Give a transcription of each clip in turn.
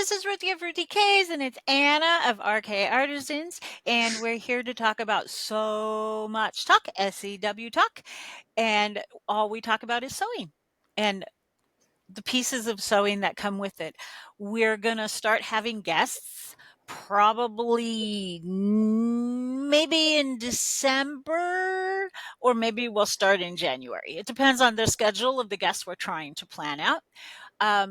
this is Ruthie of Ruthie Ks, and it's Anna of RK Artisans, and we're here to talk about so much talk, SEW talk, and all we talk about is sewing and the pieces of sewing that come with it. We're going to start having guests probably maybe in December, or maybe we'll start in January. It depends on the schedule of the guests we're trying to plan out.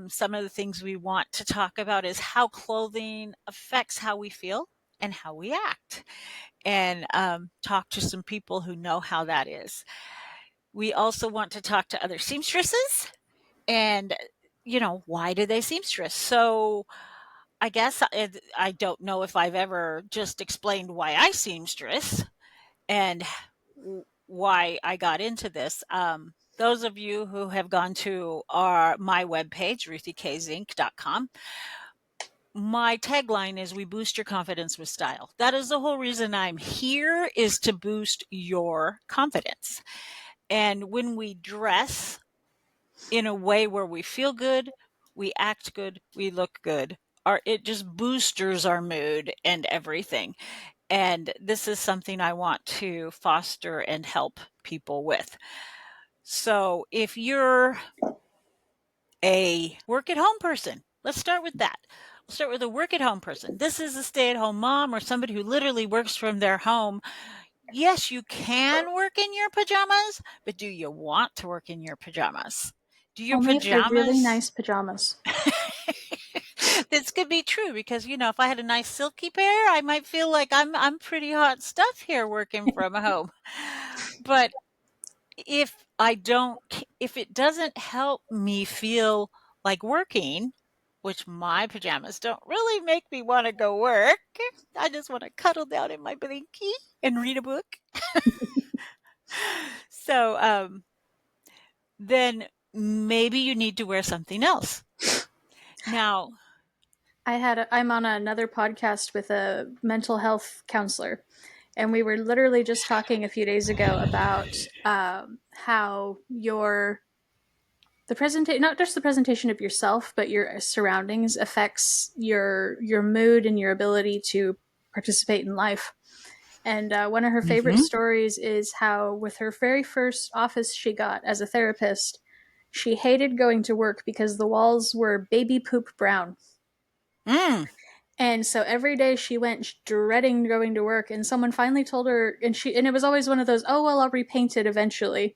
Some of the things we want to talk about is how clothing affects how we feel and how we act, and talk to some people who know how that is. We also want to talk to other seamstresses and, why do they seamstress? So I guess I don't know if I've ever just explained why I seamstress and why I got into this. Those of you who have gone to my webpage, ruthieKsinc.com, my tagline is we boost your confidence with style. That is the whole reason I'm here, is to boost your confidence. And when we dress in a way where we feel good, we act good, we look good, it just boosters our mood and everything. And this is something I want to foster and help people with. So if you're a work at home person, let's start with that. We'll start with a work at home person. This is a stay at home mom or somebody who literally works from their home. Yes, you can work in your pajamas, but do you want to work in your pajamas? Do your Only if they're really pajamas? nice pajamas. This could be true because, if I had a nice silky pair, I might feel like I'm pretty hot stuff here working from home. But if it doesn't help me feel like working, which my pajamas don't really make me want to go work, I just want to cuddle down in my blankie and read a book. So then maybe you need to wear something else. Now, I'm on another podcast with a mental health counselor, and we were literally just talking a few days ago about how not just the presentation of yourself, but your surroundings affects your mood and your ability to participate in life. And one of her favorite stories is how, with her very first office she got as a therapist, she hated going to work because the walls were baby poop brown. And so every day she went dreading going to work, and someone finally told her, and it was always one of those, oh well, I'll repaint it eventually.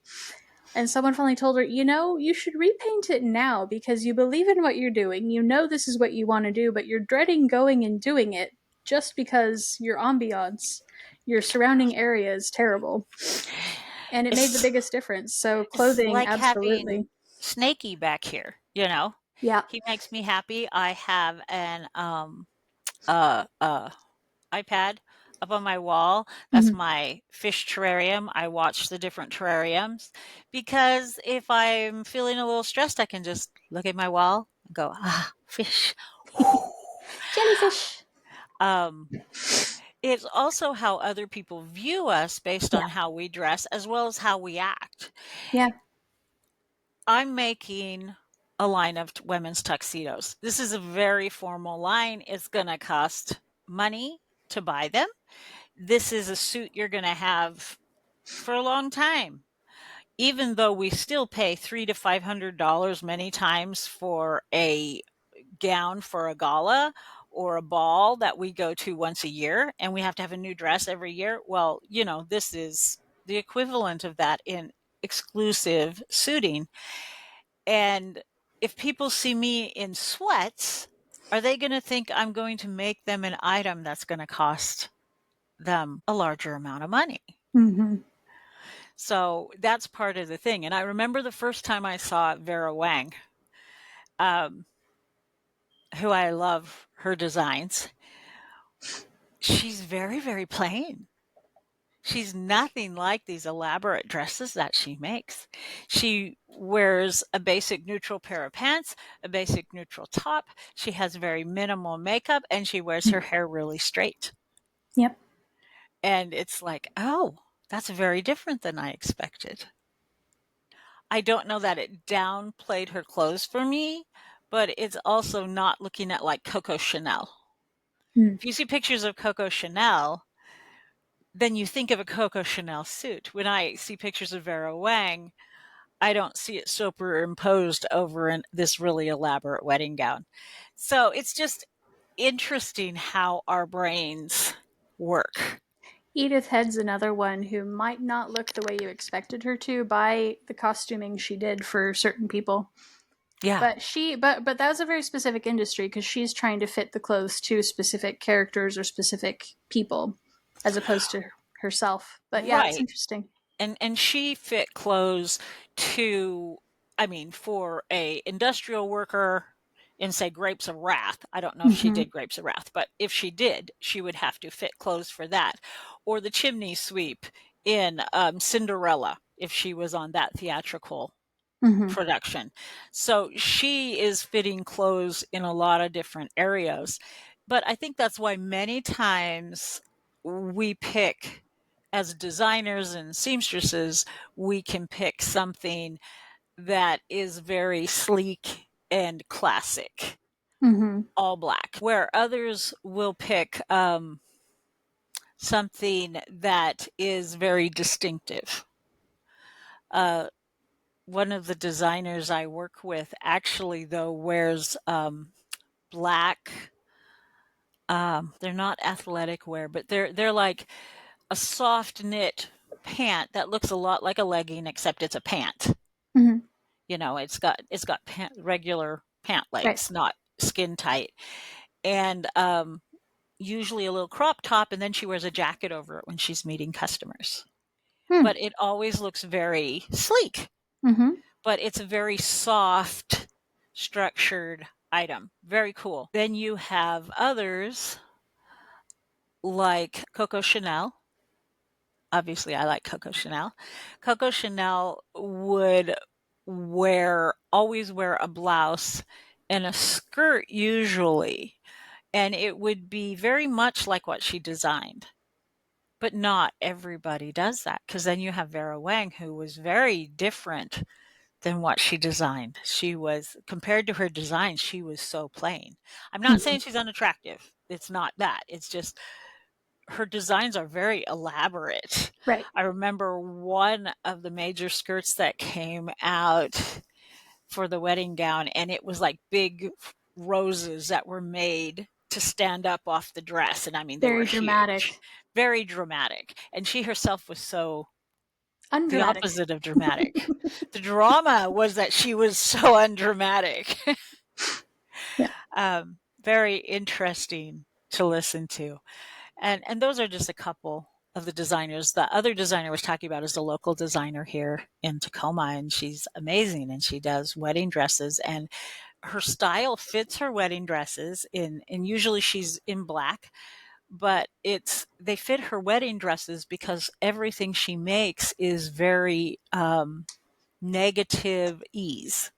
And someone finally told her, you should repaint it now because you believe in what you're doing. You know this is what you want to do, but you're dreading going and doing it just because your ambiance, your surrounding area is terrible. And it made the biggest difference. So clothing, like absolutely. having Snakey back here, Yeah. he makes me happy. I have an iPad up on my wall. That's my fish terrarium. I watch the different terrariums because if I'm feeling a little stressed, I can just look at my wall and go, fish. Jellyfish. It's also how other people view us based on how we dress as well as how we act. Yeah. I'm making a line of women's tuxedos. This is a very formal line. It's going to cost money to buy them. This is a suit you're going to have for a long time. Even though we still pay $300 to $500 many times for a gown for a gala or a ball that we go to once a year, and we have to have a new dress every year. Well, this is the equivalent of that in exclusive suiting. And if people see me in sweats, are they going to think I'm going to make them an item that's going to cost them a larger amount of money? So that's part of the thing. And I remember the first time I saw Vera Wang, who I love her designs. She's very, very plain. She's nothing like these elaborate dresses that she makes. She wears a basic neutral pair of pants, a basic neutral top. She has very minimal makeup, and she wears her hair really straight. Yep. And it's like, oh, that's very different than I expected. I don't know that it downplayed her clothes for me, but it's also not looking at like Coco Chanel. Mm. If you see pictures of Coco Chanel, then you think of a Coco Chanel suit. When I see pictures of Vera Wang, I don't see it superimposed over this really elaborate wedding gown. So it's just interesting how our brains work. Edith Head's another one who might not look the way you expected her to by the costuming she did for certain people. Yeah. But that was a very specific industry because she's trying to fit the clothes to specific characters or specific people as opposed to herself. But yeah, it's Right. interesting. And she fit clothes to, I mean, for a industrial worker in, say, Grapes of Wrath. I don't know if she Mm-hmm. did Grapes of Wrath, but if she did, she would have to fit clothes for that. Or the chimney sweep in Cinderella, if she was on that theatrical Mm-hmm. production. So she is fitting clothes in a lot of different areas. But I think that's why many times we pick, as designers and seamstresses, we can pick something that is very sleek and classic, Mm-hmm. all black, where others will pick something that is very distinctive. Uh, One of the designers I work with actually, though, wears black. They're not athletic wear, but they're like a soft knit pant that looks a lot like a legging, except it's a pant. Mm-hmm. It's got regular pant Right. legs, not skin tight, and usually a little crop top, and then she wears a jacket over it when she's meeting customers. Hmm. But it always looks very sleek. Mm-hmm. But it's a very soft, structured item. Very cool. Then you have others like Coco Chanel. Obviously, I like Coco Chanel. Coco Chanel would always wear a blouse and a skirt, usually, and it would be very much like what she designed. But not everybody does that, because then you have Vera Wang, who was very different than what she designed. She was, compared to her design, she was so plain. I'm not Mm-hmm. saying she's unattractive. It's not that. It's just her designs are very elaborate. Right. I remember one of the major skirts that came out for the wedding gown, and it was like big roses that were made to stand up off the dress. And I mean, they were Very huge, dramatic. very dramatic. And she herself was so the Undramatic. opposite of dramatic. The drama was that she was so undramatic. Yeah. Very interesting to listen to. And those are just a couple of the designers. The other designer I was talking about is a local designer here in Tacoma, and she's amazing, and she does wedding dresses, and her style fits her wedding dresses and usually she's in black, but they fit her wedding dresses because everything she makes is very negative ease.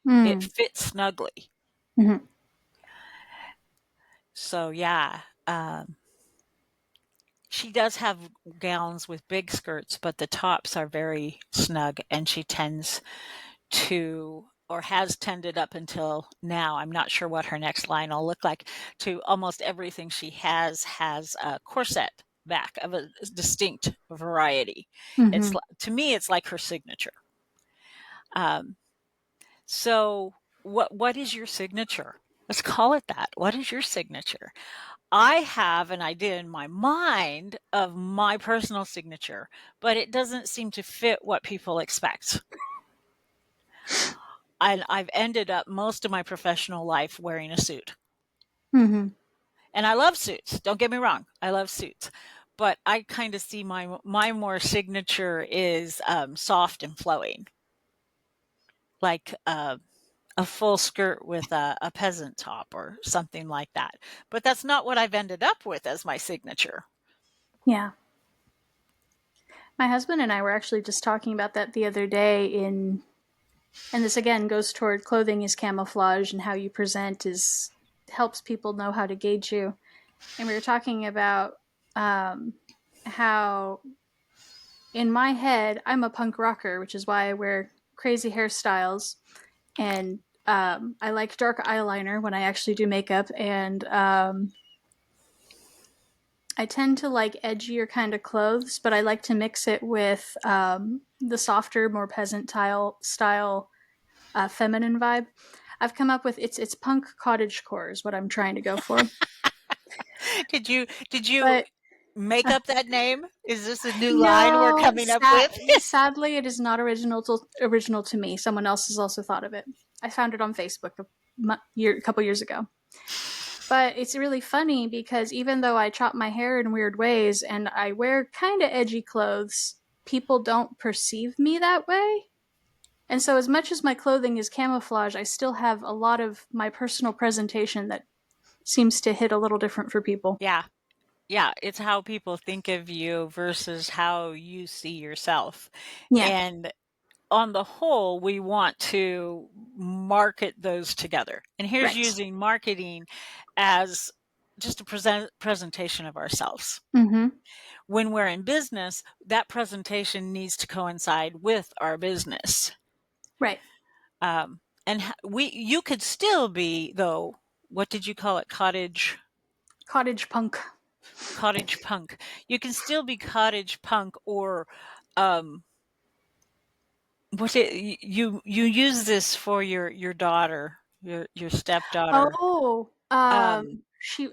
It Mm. fits snugly. Mm-hmm. So yeah, she does have gowns with big skirts, but the tops are very snug, and she tends to, or has tended up until now, I'm not sure what her next line will look like, to almost everything she has a corset back of a distinct variety. Mm-hmm. To me, it's like her signature. Um, so what is your signature? Let's call it that. What is your signature? I have an idea in my mind of my personal signature, but it doesn't seem to fit what people expect. I've ended up most of my professional life wearing a suit. Mm-hmm. And I love suits. Don't get me wrong. I love suits. But I kind of see my more signature is soft and flowing, like a full skirt with a peasant top or something like that. But that's not what I've ended up with as my signature. Yeah. My husband and I were actually just talking about that the other day and this again goes toward clothing is camouflage and how you present is helps people know how to gauge you. And we were talking about um, how in my head I'm a punk rocker, which is why I wear crazy hairstyles and I like dark eyeliner when I actually do makeup, and I tend to like edgier kind of clothes, but I like to mix it with the softer, more peasant style feminine vibe. I've come up with it's punk cottagecore is what I'm trying to go for. Did you But make up that name? Is this a new line we're no, coming up with? sadly, it is not original to me. Someone else has also thought of it. I found it on Facebook a couple years ago. But it's really funny because even though I chop my hair in weird ways and I wear kind of edgy clothes, people don't perceive me that way. And so, as much as my clothing is camouflage, I still have a lot of my personal presentation that seems to hit a little different for people. Yeah. Yeah, it's how people think of you versus how you see yourself. Yeah. And on the whole, we want to market those together. And here's Right. using marketing as just a presentation of ourselves. Mm-hmm. When we're in business, that presentation needs to coincide with our business. Right. And you could still be, though, what did you call it? Cottage punk. Cottage punk. You can still be cottage punk, or um you use this for your daughter, your stepdaughter. Oh, Um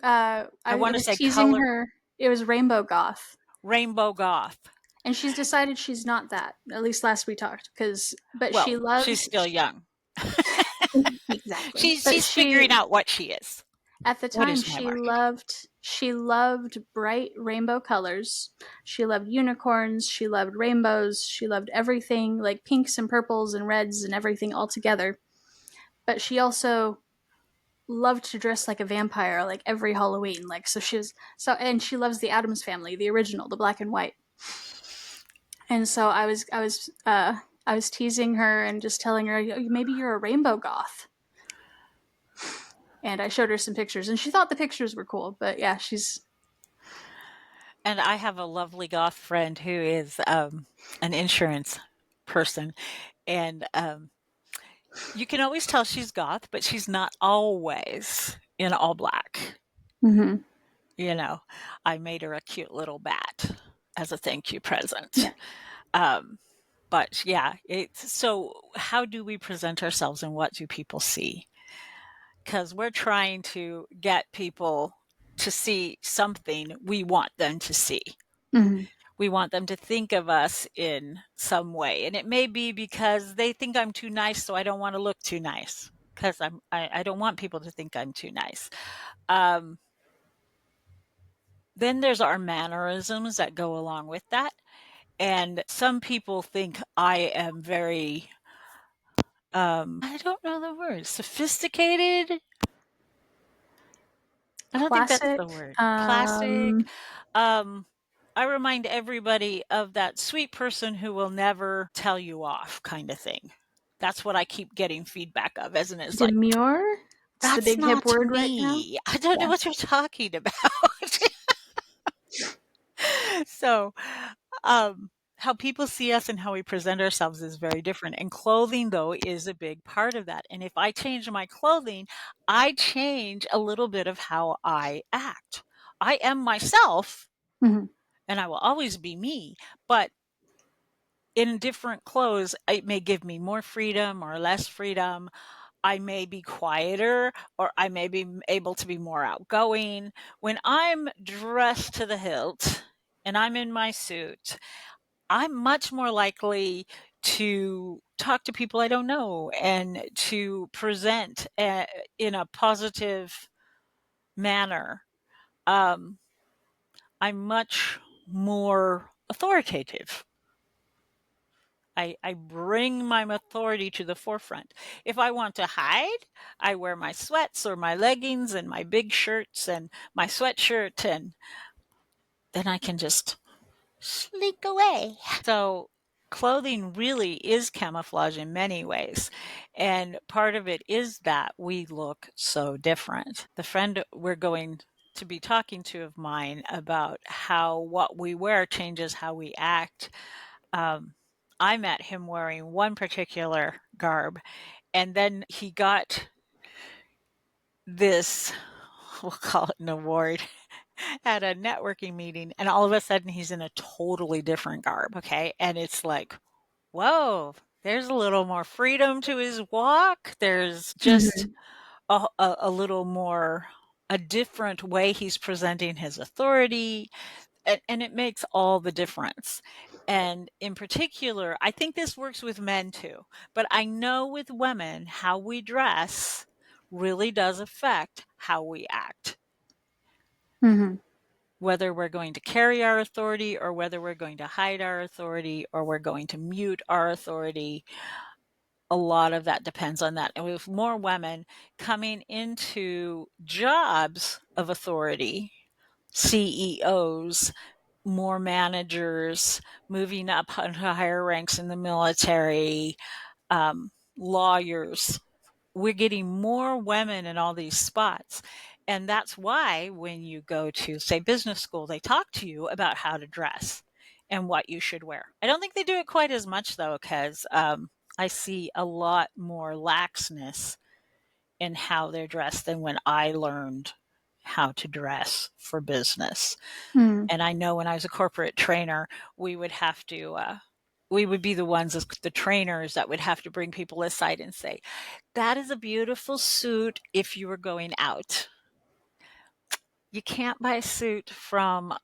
I I want to was say teasing color her. It was rainbow goth, rainbow goth. and she's decided she's not that. At least last we talked, but Well, she's still young. exactly. But She's figuring out what she is. at the What time is my market? she loved bright rainbow colors. She loved unicorns, she loved rainbows, she loved everything like pinks and purples and reds and everything all together. But she also loved to dress like a vampire like every Halloween. Like so she was so and she loves the Addams family, the original, the black and white. And so I was teasing her and just telling her maybe you're a rainbow goth. And I showed her some pictures and she thought the pictures were cool, but yeah, she's And I have a lovely goth friend who is an insurance person, and you can always tell she's goth, but she's not always in all black. mm-hmm. You know, I made her a cute little bat as a thank you present. Yeah. Um, but yeah, it's so how do we present ourselves and what do people see? Because we're trying to get people to see something we want them to see. Mm-hmm. We want them to think of us in some way. And it may be because they think I'm too nice, so I don't want to look too nice. Because I don't want people to think I'm too nice. Um, then there's our mannerisms that go along with that. And some people think I am very, I don't know the word, sophisticated. I don't think that's Classic. the word. Classic. Um, I remind everybody of that sweet person who will never tell you off kind of thing. That's what I keep getting feedback of, isn't it? It's like, Demure. It's the that's big hip not word right now. me. I don't know Yeah. what you're talking about. So, how people see us and how we present ourselves is very different. And clothing, though, is a big part of that. And if I change my clothing, I change a little bit of how I act. I am myself Mm-hmm. and I will always be me, but in different clothes, it may give me more freedom or less freedom. I may be quieter or I may be able to be more outgoing. When I'm dressed to the hilt and I'm in my suit, I'm much more likely to talk to people I don't know and to present in a positive manner. Um, I'm much more authoritative. I bring my authority to the forefront. If I want to hide, I wear my sweats or my leggings and my big shirts and my sweatshirt, and then I can just slink away. So, clothing really is camouflage in many ways. And part of it is that we look so different. The friend we're going to be talking to of mine about how what we wear changes how we act. um, I met him wearing one particular garb, And then he got this, we'll call it an award, at a networking meeting, and all of a sudden he's in a totally different garb. Okay. And it's like, whoa, there's a little more freedom to his walk. There's just Mhm. a little more, a different way he's presenting his authority. And it makes all the difference. And in particular, I think this works with men too, but I know with women, how we dress really does affect how we act, Mhm. whether we're going to carry our authority or whether we're going to hide our authority or we're going to mute our authority. A lot of that depends on that. And with more women coming into jobs of authority, CEOs, more managers, moving up into higher ranks in the military, lawyers, we're getting more women in all these spots. And that's why when you go to, say, business school, they talk to you about how to dress and what you should wear. I don't think they do it quite as much, though, because I see a lot more laxness in how they're dressed than when I learned how to dress for business. Mhm. And I know when I was a corporate trainer, we would have to, we would be the ones, the trainers, that would have to bring people aside and say, that is a beautiful suit if you were going out. You can't buy a suit from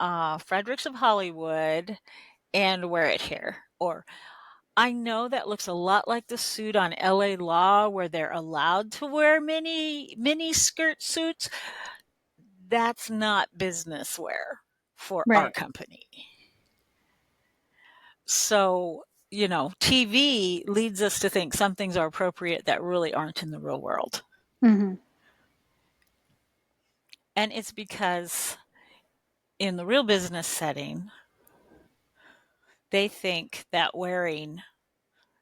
Fredericks of Hollywood and wear it here. Or, I know that looks a lot like the suit on LA Law where they're allowed to wear mini skirt suits. That's not business wear for our Right. company. So, TV leads us to think some things are appropriate that really aren't in the real world. Mhm. And it's because in the real business setting, they think that wearing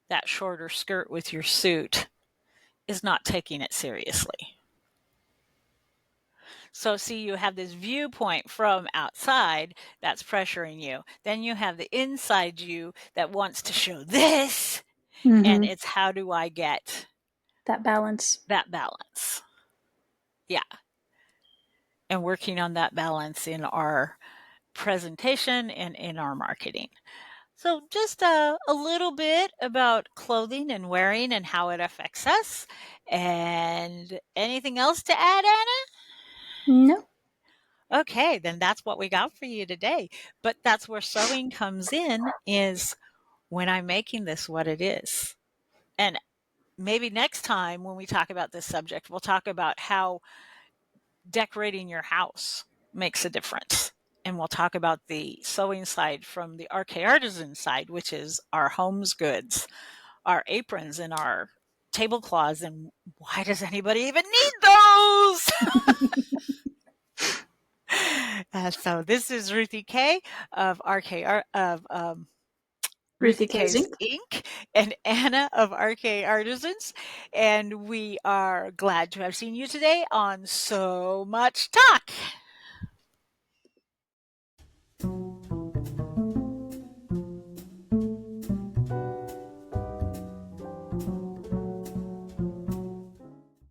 that shorter skirt with your suit is not taking it seriously. So, see, you have this viewpoint from outside that's pressuring you. Then you have the inside you that wants to show this. And Mhm. it's, how do I get That balance. that balance? Yeah. And working on that balance in our presentation and in our marketing. So, just a little bit about clothing and wearing and how it affects us. And anything else to add, Anna? No. Okay, then that's what we got for you today. But that's where sewing comes in, is when I'm making this what it is. And maybe next time when we talk about this subject, we'll talk about how decorating your house makes a difference. And we'll talk about the sewing side from the RK Artisan side, which is our home's goods, our aprons, and our tablecloths. And why does anybody even need those? So this is Ruthie K of Ruthie Ruthie Ks Ks Inc. Inc. and Anna of RK Artisans. And we are glad to have seen you today on So Much Talk.